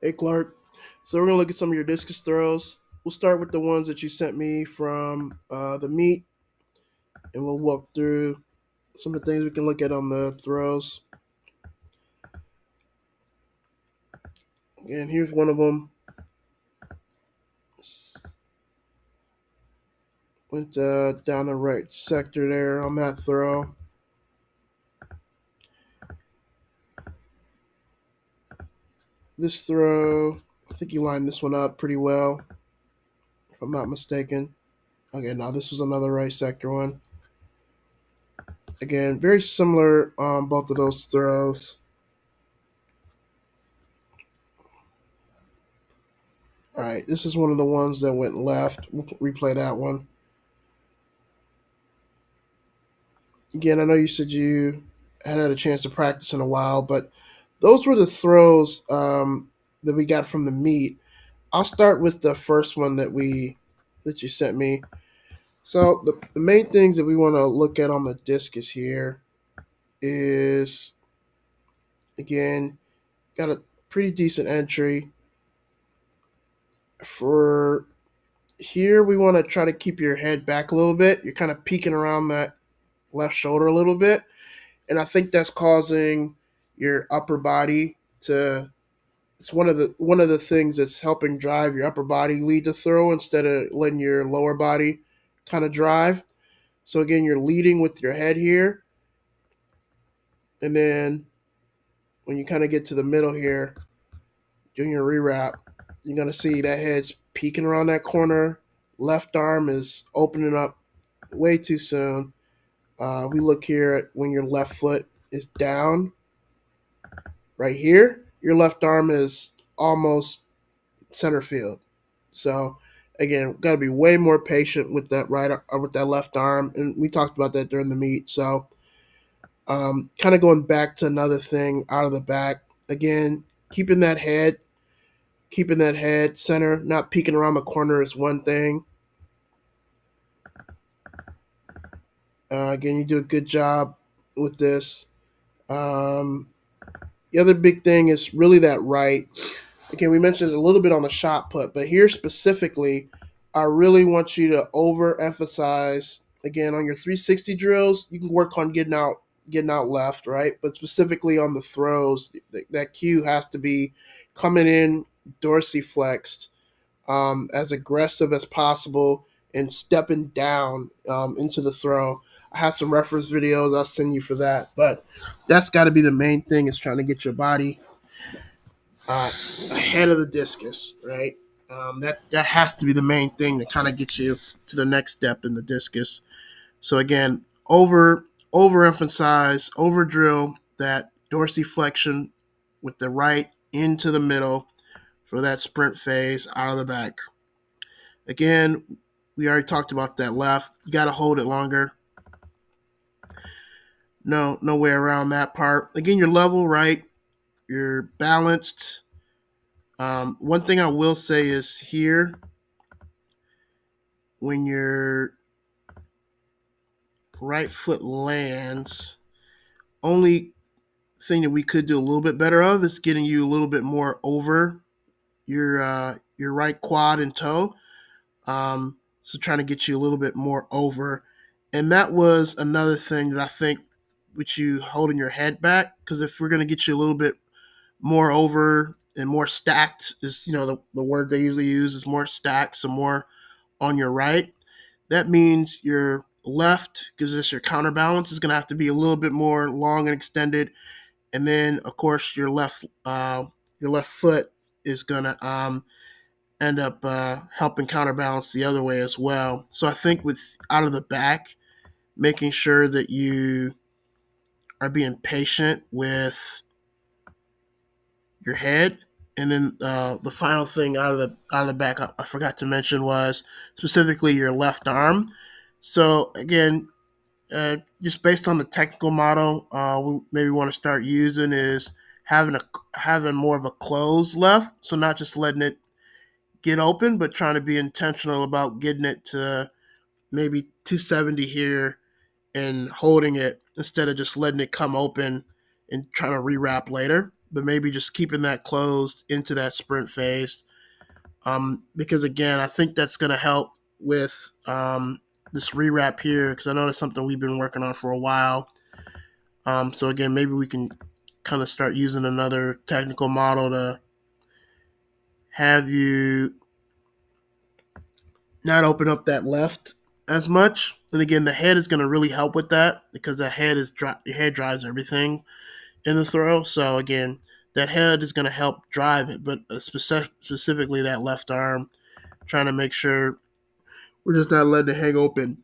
Hey Clark, so we're gonna look at some of your discus throws. We'll start with the ones that you sent me from the meet, and we'll walk through some of the things we can look at on the throws. And here's one of them. Went down the right sector there on that throw. This throw, I think you lined this one up pretty well, if I'm not mistaken. Okay, now this was another right sector one. Again, very similar on both of those throws. All right, this is one of the ones that went left. We'll replay that one. Again, I know you said you had had a chance to practice in a while, but those were the throws that we got from the meet. I'll start with the first one that you sent me. So the main things that we want to look at on the discus here is, again, got a pretty decent entry. For here, we want to try to keep your head back a little bit. You're kind of peeking around that left shoulder a little bit, and I think that's causing your upper body to. It's one of the things that's helping drive your upper body lead the throw instead of letting your lower body kind of drive. So again, you're leading with your head here, and then when you kind of get to the middle here, doing your rewrap, you're gonna see that head's peeking around that corner. Left arm is opening up way too soon. We look here at when your left foot is down right here. Your left arm is almost center field. So again, got to be way more patient with that with that left arm, and we talked about that during the meet. So, kind of going back to another thing out of the back again, keeping that head center, not peeking around the corner is one thing. Again, you do a good job with this. Um, the other big thing is really that right. Again, we mentioned a little bit on the shot put, but here specifically, I really want you to overemphasize again on your 360 drills. You can work on getting out left, right? But specifically on the throws, that cue has to be coming in dorsiflexed, as aggressive as possible, and stepping down into the throw. I have some reference videos I'll send you for that, but that's got to be the main thing is trying to get your body uh, ahead of the discus, right? That has to be the main thing to kind of get you to the next step in the discus. So again, overemphasize, over drill that dorsiflexion with the right into the middle for that sprint phase out of the back. Again, we already talked about that left. You got to hold it longer. No way around that part. Again, you're level, right? You're balanced. One thing I will say is here, when your right foot lands, only thing that we could do a little bit better of is getting you a little bit more over your right quad and toe. So trying to get you a little bit more over, and that was another thing that I think with you holding your head back, because if we're going to get you a little bit more over and more stacked, is the word they usually use is more stacked, so more on your right. That means your left, because it's your counterbalance, is going to have to be a little bit more long and extended, and then of course your left foot is going to end up helping counterbalance the other way as well. So I think with out of the back, making sure that you are being patient with your head. And then the final thing out of the back I forgot to mention was specifically your left arm. So again, just based on the technical model, we maybe want to start using is having more of a closed left. So not just letting it get open, but trying to be intentional about getting it to maybe 270 here and holding it instead of just letting it come open and trying to rewrap later. but maybe just keeping that closed into that sprint phase. Because again, I think that's going to help with this rewrap here, because I know that's something we've been working on for a while. So again, maybe we can kind of start using another technical model to have you not open up that left as much. And again, the head is going to really help with that, because the head is your head drives everything in the throw. So again, that head is going to help drive it, but specifically that left arm, trying to make sure we're just not letting it hang open,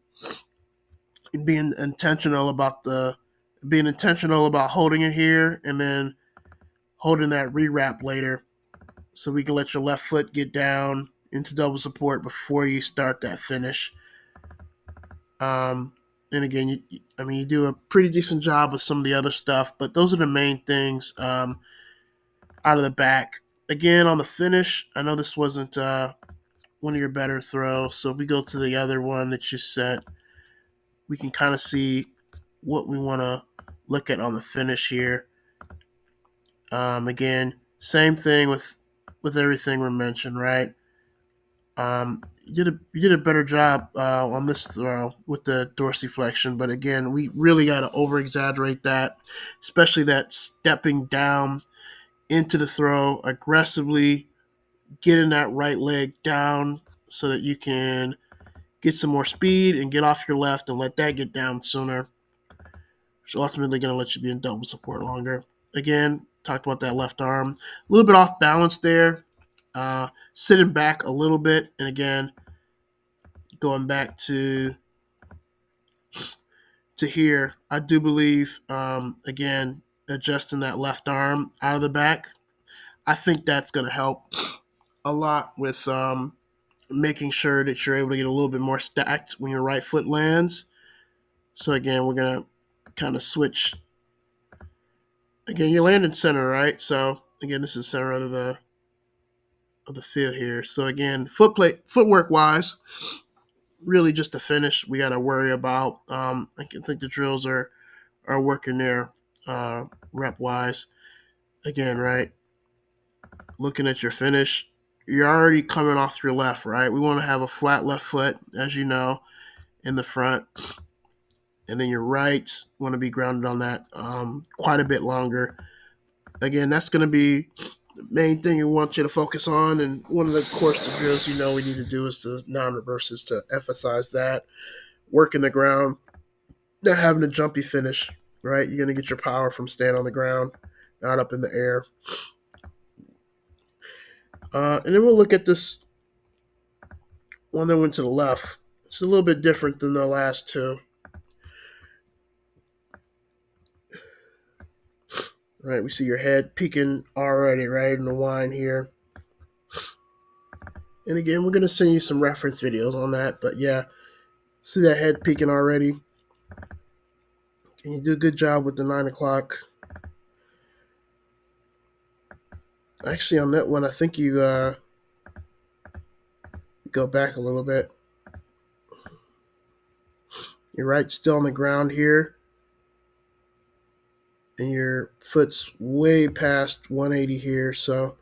and being intentional about holding it here and then holding that rewrap later, so we can let your left foot get down into double support before you start that finish. And again, you do a pretty decent job with some of the other stuff, but those are the main things out of the back. Again, on the finish, I know this wasn't one of your better throws, so if we go to the other one that you set, we can kind of see what we want to look at on the finish here. Again, same thing with everything we mentioned, right? You did a better job on this throw with the dorsiflexion, but again, we really got to over exaggerate that, especially that stepping down into the throw aggressively, getting that right leg down so that you can get some more speed and get off your left and let that get down sooner, which is ultimately going to let you be in double support longer. Again, talked about that left arm, a little bit off balance there, sitting back a little bit, and again, going back to here, I do believe, again, adjusting that left arm out of the back, I think that's going to help a lot with making sure that you're able to get a little bit more stacked when your right foot lands. So again, we're going to kind of switch. Again, you land in center, right? So again, this is center of the field here. So again, footwork wise, really just the finish we got to worry about. I think the drills are working there rep wise. Again, right, looking at your finish, you're already coming off your left, right? We want to have a flat left foot, as you know, in the front, and then your right want to be grounded on that quite a bit longer. Again, that's going to be the main thing we want you to focus on. And one of the course drills we need to do is the non-reverses to emphasize that. Working the ground, not having a jumpy finish, right? You're going to get your power from staying on the ground, not up in the air. And then we'll look at this one that went to the left. It's a little bit different than the last two. Right, we see your head peeking already, right, in the wine here. And again, we're going to send you some reference videos on that. But yeah, see that head peeking already. And you do a good job with the 9 o'clock. Actually, on that one, I think you go back a little bit. Your right's still on the ground here. And your foot's way past 180 here. So,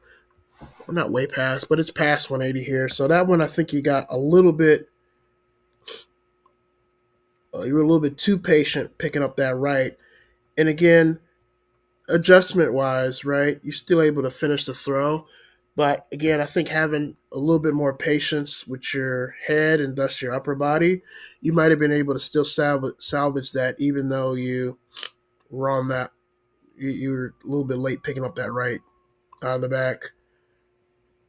well, not way past, but it's past 180 here. So that one, I think you got a little bit, you were a little bit too patient picking up that right. And again, adjustment wise, right, you're still able to finish the throw. But again, I think having a little bit more patience with your head and thus your upper body, you might have been able to still salvage that, even though you were on that. You were a little bit late picking up that right out of the back.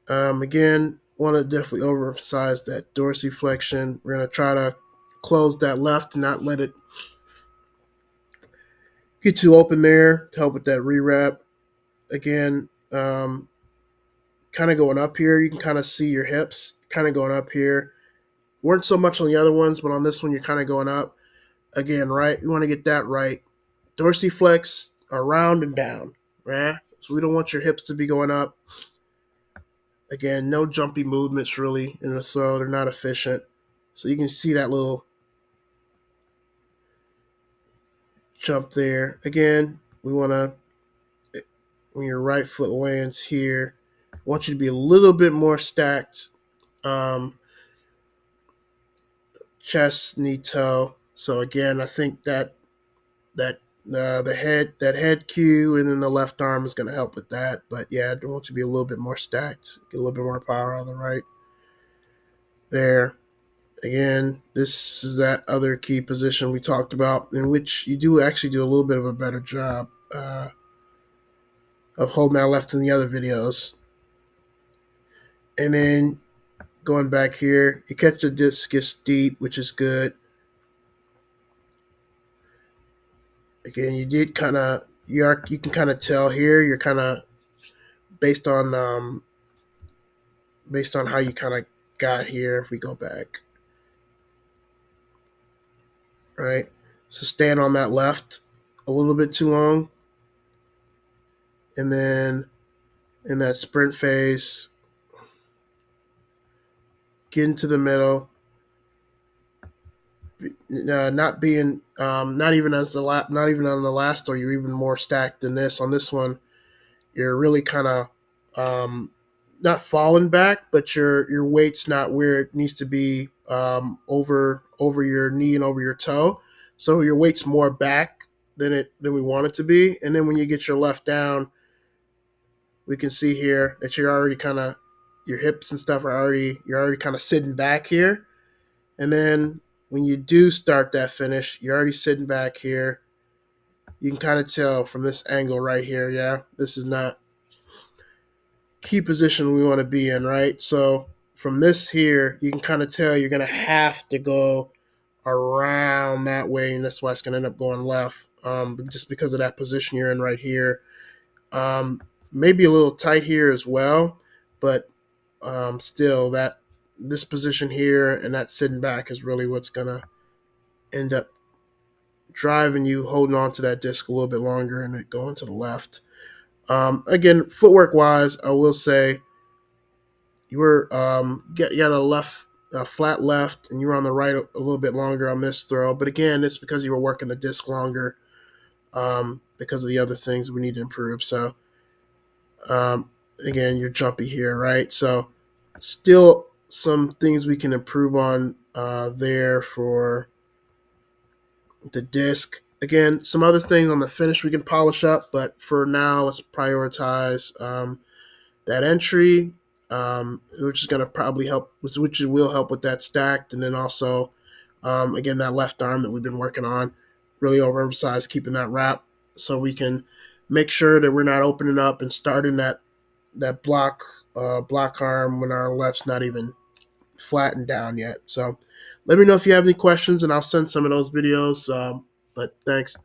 Again, want to definitely overemphasize that dorsiflexion. We're going to try to close that left and not let it get too open there to help with that rewrap. Again, kind of going up here, you can kind of see your hips kind of going up here. Weren't so much on the other ones, but on this one, you're kind of going up. Again, right? You want to get that right. Dorsiflex around and down, right? So we don't want your hips to be going up. Again, no jumpy movements really in the throw. They're not efficient. So you can see that little jump there. Again, we want when your right foot lands here, I want you to be a little bit more stacked. Chest, knee, toe. So again, I think that the head cue and then the left arm is going to help with that. But yeah, I want you to be a little bit more stacked, get a little bit more power on the right there. Again, this is that other key position we talked about, in which you do actually do a little bit of a better job of holding that left in the other videos. And then going back here, you catch the discus deep, which is good. Again, you did kind of you can kind of tell here. You're kind of based on how you kind of got here. If we go back, right? So stand on that left a little bit too long, and then in that sprint phase, get into the middle. Not being not even not even on the last door. You're even more stacked than this. On this one, you're really kind of not falling back, but your weight's not where it needs to be, over your knee and over your toe. So your weight's more back than we want it to be. And then when you get your left down, we can see here that you're already kind of your hips and stuff you're already kind of sitting back here. And then when you do start that finish, you're already sitting back here. You can kind of tell from this angle right here, yeah, this is not key position we want to be in, right? So from this here, you can kind of tell you're going to have to go around that way, and that's why it's going to end up going left, just because of that position you're in right here. Maybe a little tight here as well, but still, that this position here and that sitting back is really what's going to end up driving you holding on to that disc a little bit longer and it going to the left. Again, footwork wise, I will say you were you got a flat left, and you were on the right a little bit longer on this throw. But again, it's because you were working the disc longer, because of the other things we need to improve. So again, you're jumpy here, right? So still some things we can improve on there for the disc. Again, some other things on the finish we can polish up, but for now, let's prioritize that entry, which is going to probably help, which will help with that stacked, and then also, again, that left arm that we've been working on, really overemphasize keeping that wrap, so we can make sure that we're not opening up and starting that block arm when our left's not even flattened down yet. So let me know if you have any questions, and I'll send some of those videos. But thanks.